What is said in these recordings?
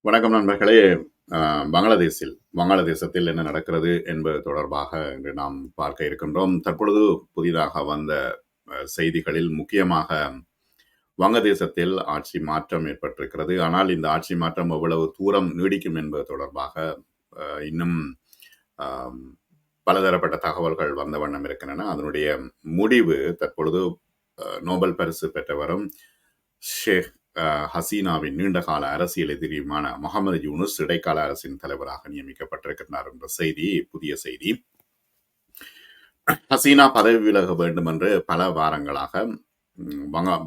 வணக்கம் நண்பர்களே. வங்காளதேசத்தில் என்ன நடக்கிறது என்பது தொடர்பாக இன்று நாம் பார்க்க இருக்கின்றோம். தற்பொழுது புதிதாக வந்த செய்திகளில் முக்கியமாக வங்கதேசத்தில் ஆட்சி மாற்றம் ஏற்பட்டிருக்கிறது. ஆனால் இந்த ஆட்சி மாற்றம் எவ்வளவு தூரம் நீடிக்கும் என்பது தொடர்பாக இன்னும் ஆம், பலதரப்பட்ட தகவல்கள் வந்த வண்ணம் இருக்கின்றன. அதனுடைய முடிவு தற்பொழுது நோபல் பரிசு பெற்றவரும் ஷேக் ஹசீனாவின் நீண்டகால அரசியல் எதிரியுமான முகமது யூனுஸ் இடைக்கால அரசின் தலைவராக நியமிக்கப்பட்டிருக்கிறார் என்ற செய்தி புதிய செய்தி. ஹசீனா பதவி விலக வேண்டும் என்று பல வாரங்களாக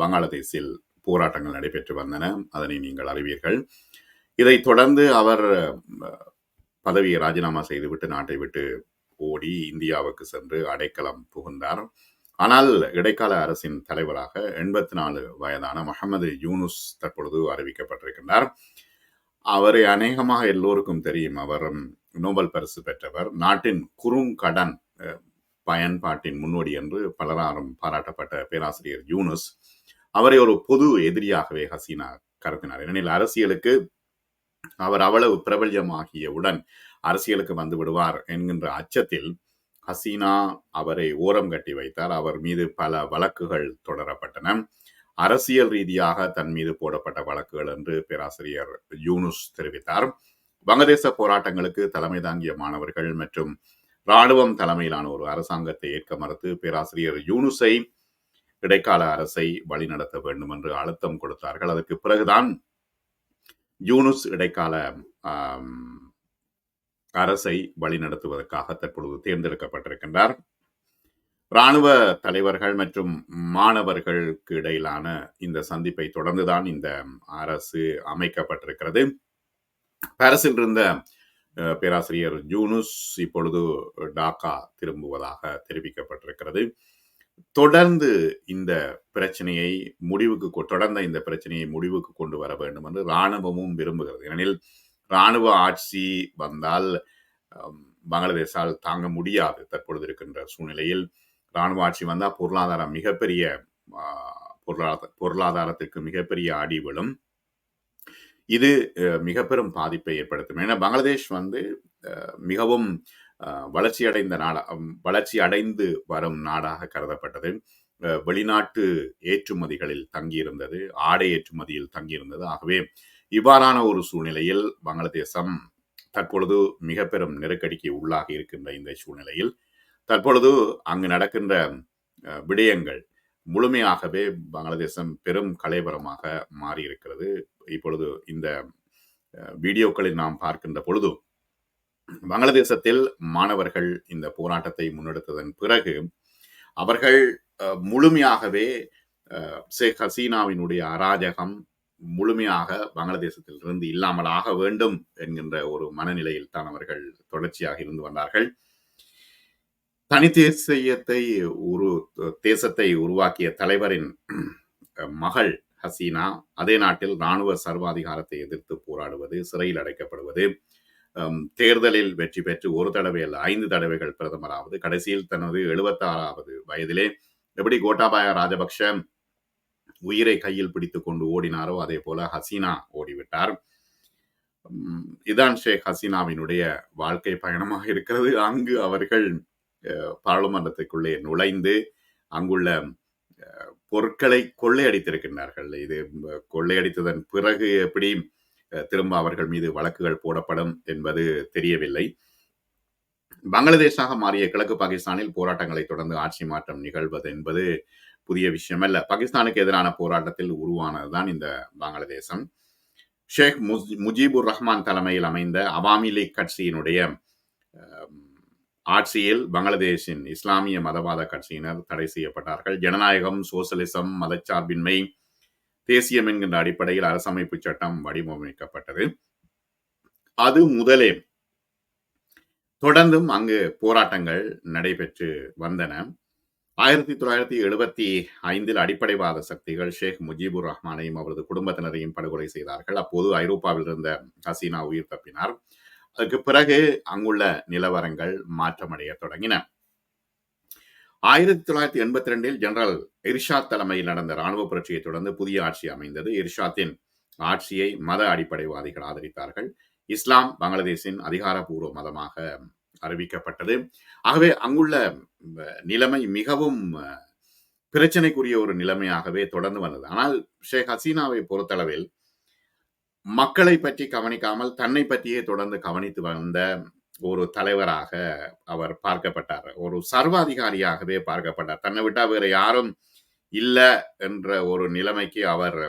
வங்காளதேசில் போராட்டங்கள் நடைபெற்று வந்தன. அதனை நீங்கள் அறிவீர்கள். இதைத் தொடர்ந்து அவர் பதவியை ராஜினாமா செய்துவிட்டு நாட்டை விட்டு ஓடி இந்தியாவுக்கு சென்று அடைக்கலம் புகுந்தார். ஆனால் இடைக்கால அரசின் தலைவராக 84 வயதான முகமது யூனுஸ் தற்பொழுது அறிவிக்கப்பட்டிருக்கின்றார். அவரை அநேகமாக எல்லோருக்கும் தெரியும். அவர் நோபல் பரிசு பெற்றவர். நாட்டின் குறுங்கடன் பயன்பாட்டின் முன்னோடி என்று பலராலும் பாராட்டப்பட்ட பேராசிரியர் யூனுஸ் அவரை ஒரு பொது எதிரியாகவே ஹசீனா கருத்தினார். ஏனெனில் அரசியலுக்கு அவர் அவ்வளவு பிரபல்யமாகியவுடன் அரசியலுக்கு வந்து விடுவார் என்கின்ற அச்சத்தில் ஹசீனா அவரை ஓரம் கட்டி வைத்தார். அவர் மீது பல வழக்குகள் தொடரப்பட்டன. அரசியல் ரீதியாக தன் மீது போடப்பட்ட வழக்குகள் என்று பேராசிரியர் யூனுஸ் தெரிவித்தார். வங்கதேச போராட்டங்களுக்கு தலைமை தாங்கிய மாணவர்கள் மற்றும் இராணுவம் தலைமையிலான ஒரு அரசாங்கத்தை ஏற்க மறுத்து பேராசிரியர் யூனுஸை இடைக்கால அரசை வழிநடத்த வேண்டும் என்று அழுத்தம் கொடுத்தார்கள். அதற்கு பிறகுதான் யூனுஸ் இடைக்கால அரசை வழிநடத்துவதற்காக தற்பொழுது தேர்ந்தெடுக்கப்பட்டிருக்கின்றார். இராணுவ தலைவர்கள் மற்றும் மாணவர்களுக்கு இடையிலான இந்த சந்திப்பை தொடர்ந்துதான் இந்த அரசு அமைக்கப்பட்டிருக்கிறது. பாரிஸில் இருந்த பேராசிரியர் யூனுஸ் இப்பொழுது டாக்கா திரும்புவதாக தெரிவிக்கப்பட்டிருக்கிறது. தொடர்ந்து இந்த பிரச்சனையை முடிவுக்கு கொண்டு வர வேண்டும் என்று இராணுவமும் விரும்புகிறது. ஏனெனில் இராணுவ ஆட்சி வந்தால் பங்களாதேஷால் தாங்க முடியாது. தற்பொழுது இருக்கின்ற சூழ்நிலையில் இராணுவ ஆட்சி வந்தால் பொருளாதாரத்திற்கு மிகப்பெரிய அடி விழும். இது மிக பெரும் பாதிப்பை ஏற்படுத்தும். ஏன்னா பங்களாதேஷ் மிகவும் வளர்ச்சி அடைந்து வரும் நாடாக கருதப்பட்டது. வெளிநாட்டு ஏற்றுமதிகளில் தங்கியிருந்தது, ஆடை ஏற்றுமதியில் தங்கியிருந்தது. ஆகவே இவ்வாறான ஒரு சூழ்நிலையில் பங்களாதேசம் தற்பொழுது மிக பெரும் நெருக்கடிக்கு உள்ளாகி இருக்கின்ற இந்த சூழ்நிலையில் தற்பொழுது அங்கு நடக்கின்ற விடயங்கள் முழுமையாகவே பங்களாதேசம் பெரும் கலைவரமாக மாறியிருக்கிறது. இப்பொழுது இந்த வீடியோக்களில் நாம் பார்க்கின்ற பொழுது பங்களாதேசத்தில் மாணவர்கள் இந்த போராட்டத்தை முன்னெடுத்ததன் பிறகு அவர்கள் முழுமையாகவே ஷேக் ஹசீனாவினுடைய அராஜகம் முழுமையாக பங்களாதேசத்தில் இருந்து இல்லாமல் ஆக வேண்டும் என்கின்ற ஒரு மனநிலையில் தான் அவர்கள் தொடர்ச்சியாக இருந்து வந்தார்கள். தேசத்தை உருவாக்கிய தலைவரின் மகள் ஹசீனா அதே நாட்டில் இராணுவ சர்வாதிகாரத்தை எதிர்த்து போராடுவது, சிறையில் அடைக்கப்படுவது, தேர்தலில் வெற்றி பெற்று ஒரு தடவை அல்ல 5 தடவைகள் பிரதமராவது, கடைசியில் தனது 76வது வயதிலே எப்படி கோட்டாபாய ராஜபக்ஷ உயிரை கையில் பிடித்துக் கொண்டு ஓடினாரோ அதே போல ஹசீனா ஓடிவிட்டார். இதான் ஷேக் ஹசீனாவினுடைய வாழ்க்கை பயணமாக இருக்கிறது. அங்கு அவர்கள் பாராளுமன்றத்துக்குள்ளே நுழைந்து அங்குள்ள பொருட்களை கொள்ளையடித்திருக்கின்றார்கள். இது கொள்ளையடித்ததன் பிறகு எப்படி திரும்ப அவர்கள் மீது வழக்குகள் போடப்படும் என்பது தெரியவில்லை. பங்களாதேஷாக மாறிய கிழக்கு பாகிஸ்தானில் போராட்டங்களை தொடர்ந்து ஆட்சி மாற்றம் நிகழ்வது என்பது புதிய விஷயம் அல்ல. பாகிஸ்தானுக்கு எதிரான போராட்டத்தில் உருவானதுதான் இந்த பங்களாதேசம். ஷேக் முஜிபுர் ரஹ்மான் தலைமையில் அமைந்த அவாமி லீக் கட்சியினுடைய ஆட்சியில் பங்களாதேஷின் இஸ்லாமிய மதவாத கட்சியினர் தடை செய்யப்பட்டார்கள். ஜனநாயகம், சோசலிசம், மதச்சார்பின்மை, தேசியம் என்கின்ற அடிப்படையில் அரசமைப்பு சட்டம் வடிவமைக்கப்பட்டது. அது முதலே தொடர்ந்தும் அங்கு போராட்டங்கள் நடைபெற்று வந்தன. 1975 அடிப்படைவாத சக்திகள் ஷேக் முஜிபுர் ரஹ்மானையும் அவரது குடும்பத்தினரையும் படுகொலை செய்தார்கள். அப்போது ஐரோப்பாவில் இருந்த ஹசீனா உயிர் தப்பினார். அதுக்கு பிறகு அங்குள்ள நிலவரங்கள் மாற்றமடைய தொடங்கின. 1982 ஜெனரல் இர்ஷாத் தலைமையில் நடந்த இராணுவ புரட்சியை தொடர்ந்து புதிய ஆட்சி அமைந்தது. இர்ஷாத்தின் ஆட்சியை மத அடிப்படைவாதிகள் ஆதரித்தார்கள். இஸ்லாம் பங்களாதேஷின் அதிகாரப்பூர்வ மதமாக அறிவிக்கப்பட்டது. ஆகவே அங்குள்ள நிலைமை மிகவும் பிரச்சனைக்குரிய ஒரு நிலைமையாகவே தொடர்ந்து வந்தது. ஆனால் ஷேக் ஹசீனாவை பொறுத்தளவில் மக்களை பற்றி கவனிக்காமல் தன்னை பற்றியே தொடர்ந்து கவனித்து வந்த ஒரு தலைவராக அவர் பார்க்கப்பட்டார். ஒரு சர்வாதிகாரியாகவே பார்க்கப்பட்டார். தன்னை விட்டா வேற யாரும் இல்ல என்ற ஒரு நிலைமைக்கு அவர்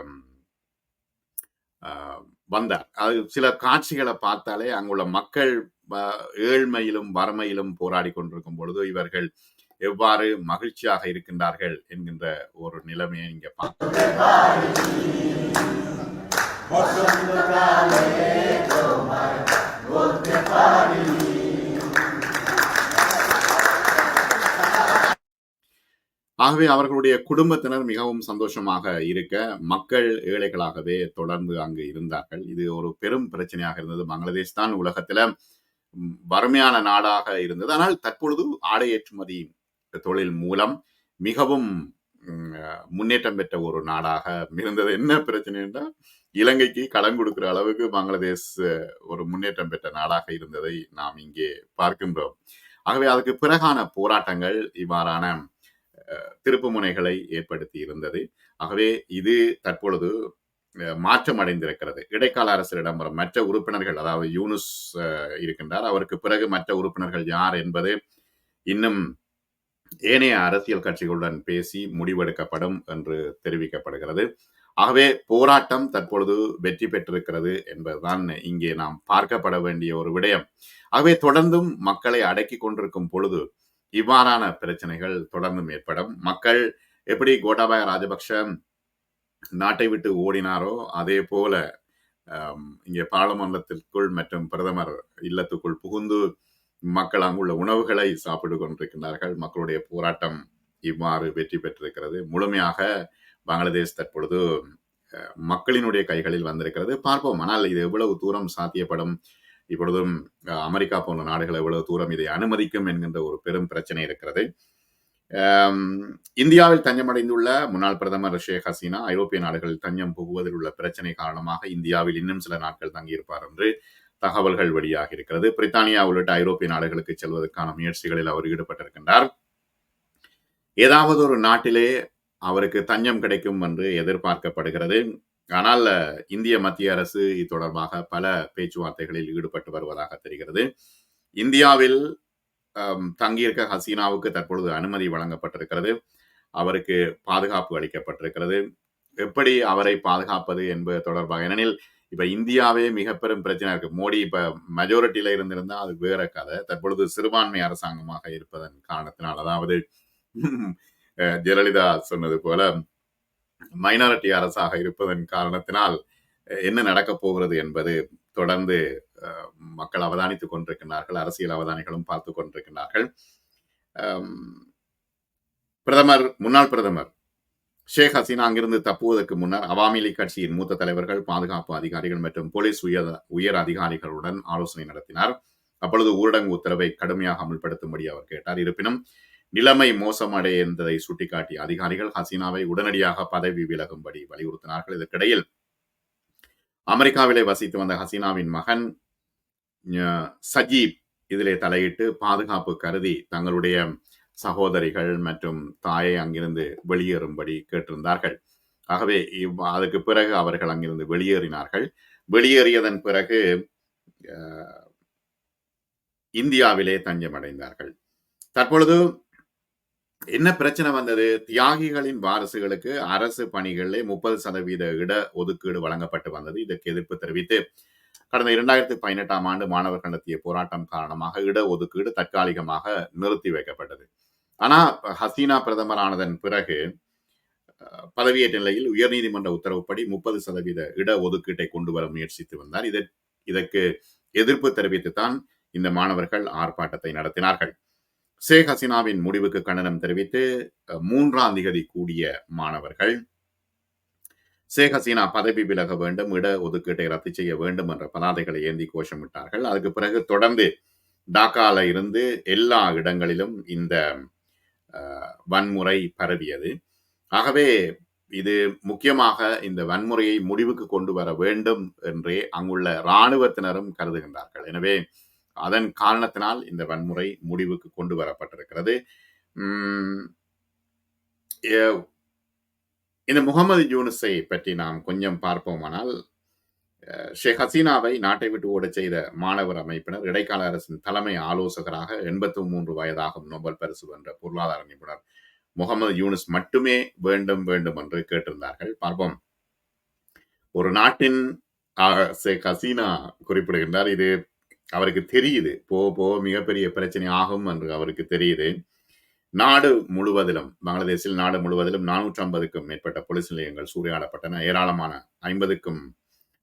வந்தார். அது சில காட்சிகளை பார்த்தாலே அங்குள்ள மக்கள் ஏழ்மையிலும் வறுமையிலும் போராடி கொண்டிருக்கும் பொழுது இவர்கள் எவ்வாறு மகிழ்ச்சியாக இருக்கின்றார்கள் என்கின்ற ஒரு நிலைமையை இங்க பார்க்கிறோம். ஆகவே அவர்களுடைய குடும்பத்தினர் மிகவும் சந்தோஷமாக இருக்க மக்கள் ஏழைகளாகவே தொடர்ந்து அங்கு இருந்தார்கள். இது ஒரு பெரும் பிரச்சனையாக இருந்தது. பங்களாதேஷ் தான் உலகத்துல வறுமையான நாடாக இருந்தது. ஆனால் தற்பொழுது ஆடை ஏற்றுமதி தொழில் மூலம் மிகவும் முன்னேற்றம் பெற்ற ஒரு நாடாக இருந்தது. என்ன பிரச்சனை என்றால் இலங்கைக்கு கடன் கொடுக்கிற அளவுக்கு பங்களாதேஷ் ஒரு முன்னேற்றம் பெற்ற நாடாக இருந்ததை நாம் இங்கே பார்க்கின்றோம். ஆகவே அதுக்கு பிறகான போராட்டங்கள் இவ்வாறான திருப்பு முனைகளை ஏற்படுத்தி இருந்தது. ஆகவே இது தற்பொழுது மாற்றம் அடைந்திருக்கிறது. இடைக்கால அரசில் இடம்பெறும் மற்ற உறுப்பினர்கள், அதாவது யூனுஸ் இருக்கின்றார், அவருக்கு பிறகு மற்ற உறுப்பினர்கள் யார் என்பது இன்னும் ஏனைய அரசியல் கட்சிகளுடன் பேசி முடிவெடுக்கப்படும் என்று தெரிவிக்கப்படுகிறது. ஆகவே போராட்டம் தற்பொழுது வெற்றி பெற்றிருக்கிறது என்பதுதான் இங்கே நாம் பார்க்கப்பட வேண்டிய ஒரு விடயம். ஆகவே தொடர்ந்தும் மக்களை அடக்கி கொண்டிருக்கும் பொழுது இவ்வாறான பிரச்சனைகள் தொடர்ந்தும் ஏற்படும். மக்கள் எப்படி கோட்டாபாய ராஜபக்ஷ நாட்டை விட்டு ஓடினாரோ அதே போல இங்கே பாராளுமன்றத்திற்குள் மற்றும் பிரதமர் இல்லத்துக்குள் புகுந்து மக்கள் அங்குள்ள உணவுகளை சாப்பிட்டு கொண்டிருக்கின்றார்கள். மக்களுடைய போராட்டம் இவ்வாறு வெற்றி பெற்றிருக்கிறது. முழுமையாக பங்களாதேஷ் தற்பொழுது மக்களினுடைய கைகளில் வந்திருக்கிறது. பார்ப்போம். ஆனால் இது எவ்வளவு தூரம் சாத்தியப்படும், இப்பொழுதும் அமெரிக்கா போன்ற நாடுகள் எவ்வளவு தூரம் இதை அனுமதிக்கும் என்கின்ற ஒரு பெரும் பிரச்சனை இருக்கிறது. இந்தியாவில் தஞ்சமடைந்துள்ள முன்னாள் பிரதமர் ஷேக் ஹசீனா ஐரோப்பிய நாடுகளில் தஞ்சம் புகுவதில் உள்ள பிரச்சனை காரணமாக இந்தியாவில் இன்னும் சில நாட்கள் தங்கியிருப்பார் என்று தகவல்கள் வெளியாக இருக்கிறது. பிரித்தானியா உள்ளிட்ட ஐரோப்பிய நாடுகளுக்கு செல்வதற்கான முயற்சிகளில் அவர் ஈடுபட்டிருக்கின்றார். ஏதாவது ஒரு நாட்டிலே அவருக்கு தஞ்சம் கிடைக்கும் என்று எதிர்பார்க்கப்படுகிறது. ஆனால் இந்திய மத்திய அரசு இது தொடர்பாக பல பேச்சுவார்த்தைகளில் ஈடுபட்டு வருவதாக தெரிகிறது. இந்தியாவில் தங்கியிருக்க ஹசீனாவுக்கு தற்பொழுது அனுமதி வழங்கப்பட்டிருக்கிறது. அவருக்கு பாதுகாப்பு அளிக்கப்பட்டிருக்கிறது. எப்படி அவரை பாதுகாப்பது என்பது தொடர்பாக, ஏனெனில் இப்ப இந்தியாவே மிக பெரும் பிரச்சனை இருக்கு. மோடி இப்ப மெஜாரிட்டியில இருந்திருந்தா அது வேற கதை. தற்பொழுது சிறுபான்மை அரசாங்கமாக இருப்பதன் காரணத்தினால், அதாவது ஜெயலலிதா சொன்னது போல மைனாரிட்டி அரசாக இருப்பதன் காரணத்தினால் என்ன நடக்கப் போகிறது என்பது தொடர்ந்து மக்கள் அவதானித்துக் கொண்டிருக்கிறார்கள். அரசியல் அவதானிகளும் பார்த்து கொண்டிருக்கிறார்கள். முன்னாள் பிரதமர் ஷேக் ஹசீனா அங்கிருந்து தப்புவதற்கு முன்னர் அவாமி லீக் கட்சியின் மூத்த தலைவர்கள், பாதுகாப்பு அதிகாரிகள் மற்றும் போலீஸ் உயர் அதிகாரிகளுடன் ஆலோசனை நடத்தினார். அப்பொழுது ஊரடங்கு உத்தரவை கடுமையாக அமல்படுத்தும்படி அவர் கேட்டார். இருப்பினும் நிலைமை மோசமடைந்ததை சுட்டிக்காட்டிய அதிகாரிகள் ஹசீனாவை உடனடியாக பதவி விலகும்படி வலியுறுத்தினார்கள். இதற்கிடையில் அமெரிக்காவிலே வசித்து வந்த ஹசீனாவின் மகன் சஜீப் இதிலே தலையிட்டு பாதுகாப்பு கருதி தங்களுடைய சகோதரிகள் மற்றும் தாயை அங்கிருந்து வெளியேறும்படி கேட்டிருந்தார்கள். ஆகவே அதுக்கு பிறகு அவர்கள் அங்கிருந்து வெளியேறினார்கள். வெளியேறியதன் பிறகு இந்தியாவிலே தஞ்சமடைந்தார்கள். தற்பொழுது என்ன பிரச்சனை வந்தது? தியாகிகளின் வாரிசுகளுக்கு அரசு பணிகளிலே 30% இட ஒதுக்கீடு வழங்கப்பட்டு வந்தது. இதற்கு எதிர்ப்பு தெரிவித்து கடந்த 2018 ஆண்டு மாணவர்கள் நடத்திய போராட்டம் காரணமாக இட ஒதுக்கீடு தற்காலிகமாக நிறுத்தி வைக்கப்பட்டது. ஆனா ஹசீனா பிரதமரானதன் பிறகு பதவியேற்ற நிலையில் உயர்நீதிமன்ற உத்தரவுப்படி 30% இட ஒதுக்கீட்டை கொண்டு வர முயற்சித்து வந்தார். இதற்கு எதிர்ப்பு தெரிவித்துத்தான் இந்த மாணவர்கள் ஆர்ப்பாட்டத்தை நடத்தினார்கள். ஷேக் ஹசீனாவின் முடிவுக்கு கண்டனம் தெரிவித்து 3ஆம் தேதி கூடிய மாணவர்கள் ஷேக் ஹசீனா பதவி விலக வேண்டும், இட ஒதுக்கீட்டை ரத்து செய்ய வேண்டும் என்ற பதாதைகளை ஏந்தி கோஷமிட்டார்கள். அதுக்கு பிறகு தொடர்ந்து டாக்கால இருந்து எல்லா இடங்களிலும் இந்த வன்முறை பரவியது. ஆகவே இது முக்கியமாக இந்த வன்முறையை முடிவுக்கு கொண்டு வர வேண்டும் என்றே அங்குள்ள இராணுவத்தினரும் கருதுகின்றார்கள். எனவே அதன் காரணத்தினால் இந்த வன்முறை முடிவுக்கு கொண்டு வரப்பட்டிருக்கிறது. இந்த முகமது யூனுஸை பற்றி நாம் கொஞ்சம் பார்ப்போமானால், ஷேக் ஹசீனாவை நாட்டை விட்டு ஓடச் செய்த மாணவர் அமைப்பினர் இடைக்கால அரசின் தலைமை ஆலோசகராக 83 வயதாகும் நோபல் பரிசு வென்ற பொருளாதார நிபுணர் முகமது யூனுஸ் மட்டுமே வேண்டும் வேண்டும் என்று கேட்டிருந்தார்கள். பார்ப்போம். ஒரு நாட்டின் ஷேக் ஹசீனா குறிப்பிடுகின்றார், இது அவருக்கு தெரியுது, போக போக மிகப்பெரிய பிரச்சனை ஆகும் என்று அவருக்கு தெரியுது. நாடு முழுவதிலும், பங்களாதேஷில் நாடு முழுவதிலும் 450க்கும் மேற்பட்ட போலீஸ் நிலையங்கள் சூறையாடப்பட்டன. ஏராளமான 50க்கும்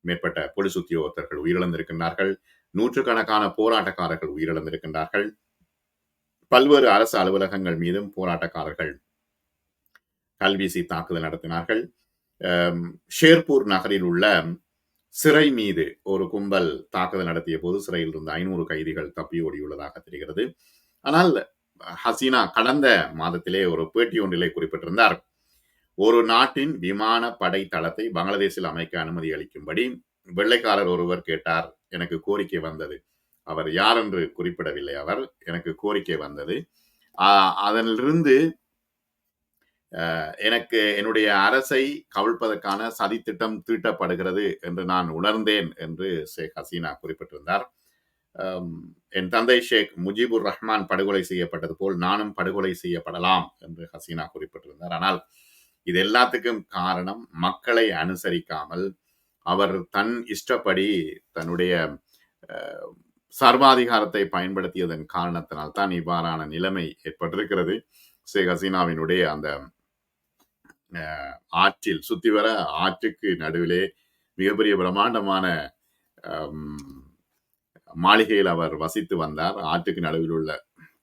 மேற்பட்ட போலீஸ் உத்தியோகத்தர்கள் உயிரிழந்திருக்கின்றார்கள். நூற்றுக்கணக்கான போராட்டக்காரர்கள் உயிரிழந்திருக்கின்றார்கள். பல்வேறு அரசு அலுவலகங்கள் மீதும் போராட்டக்காரர்கள் கல்வீசி தாக்குதல் நடத்தினார்கள். ஷேர்பூர் நகரில் உள்ள சிறை மீது ஒரு கும்பல் தாக்குதல் நடத்திய போது சிறையில் இருந்த 500 கைதிகள் தப்பி ஓடியுள்ளதாக தெரிகிறது. ஆனால் ஹசீனா கடந்த மாதத்திலே ஒரு பேட்டி ஒன்றிலே குறிப்பிட்டிருந்தார், ஒரு நாட்டின் விமான படை தளத்தை பங்களாதேஷில் அமைக்க அனுமதி அளிக்கும்படி வெள்ளைக்காரர் ஒருவர் கேட்டார். எனக்கு கோரிக்கை வந்தது. அவர் யார் என்று குறிப்பிடவில்லை. அவர் எனக்கு கோரிக்கை வந்தது. அதனிலிருந்து எனக்கு என்னுடைய அரசை கவிழ்ப்பதற்கான சதித்திட்டம் தீட்டப்படுகிறது என்று நான் உணர்ந்தேன் என்று ஷேக் ஹசீனா குறிப்பிட்டிருந்தார். என் தந்தை ஷேக் முஜிபுர் ரஹ்மான் படுகொலை செய்யப்பட்டது போல் நானும் படுகொலை செய்யப்படலாம் என்று ஹசீனா குறிப்பிட்டிருந்தார். ஆனால் இது எல்லாத்துக்கும் காரணம் மக்களை அனுசரிக்காமல் அவர் தன் இஷ்டப்படி தன்னுடைய சர்வாதிகாரத்தை பயன்படுத்தியதன் காரணத்தினால் தான் இவ்வாறான நிலைமை ஏற்பட்டிருக்கிறது. ஷேக் ஹசீனாவினுடைய அந்த ஆற்றில் சுத்தி வர ஆற்றுக்கு நடுவிலே மிகப்பெரிய பிரம்மாண்டமான மாளிகையில் அவர் வசித்து வந்தார். ஆற்றுக்கு நடுவில் உள்ள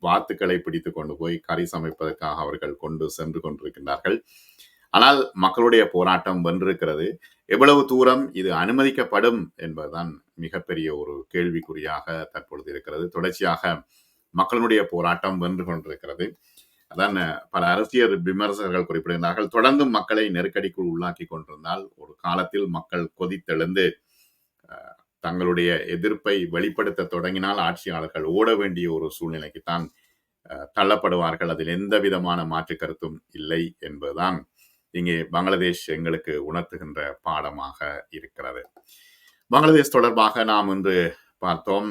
வாத்துக்களை பிடித்து கொண்டு போய் கறி சமைப்பதற்காக அவர்கள் கொண்டு சென்று கொண்டிருக்கின்றார்கள். ஆனால் மக்களுடைய போராட்டம் வென்றிருக்கிறது. எவ்வளவு தூரம் இது அனுமதிக்கப்படும் என்பதுதான் மிகப்பெரிய ஒரு கேள்விக்குறியாக தற்பொழுது இருக்கிறது. தொடர்ச்சியாக மக்களுடைய போராட்டம் வென்று கொண்டிருக்கிறது. அதான் பல அரசியல் விமர்சகர்கள் குறிப்பிடுகிறார்கள், தொடர்ந்தும் மக்களை நெருக்கடிக்குள் உள்ளாக்கி கொண்டிருந்தால் ஒரு காலத்தில் மக்கள் கொதித்தெழுந்து தங்களுடைய எதிர்ப்பை வெளிப்படுத்த தொடங்கினால் ஆட்சியாளர்கள் ஓட வேண்டிய ஒரு சூழ்நிலைக்குத்தான் தள்ளப்படுவார்கள். அதில் எந்த விதமான மாற்று கருத்தும் இல்லை என்பதுதான் இங்கே பங்களாதேஷ் எங்களுக்கு உணர்த்துகின்ற பாடமாக இருக்கிறது. பங்களாதேஷ் தொடர்பாக நாம் இன்று பார்த்தோம்.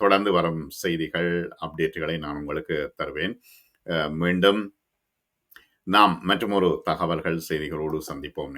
தொடர்ந்து வரும் செய்திகள், அப்டேட்டுகளை நான் உங்களுக்கு தருவேன். மீண்டும் நாம் மற்றொரு தகவல்கள் செய்திகளோடு சந்திப்போம்.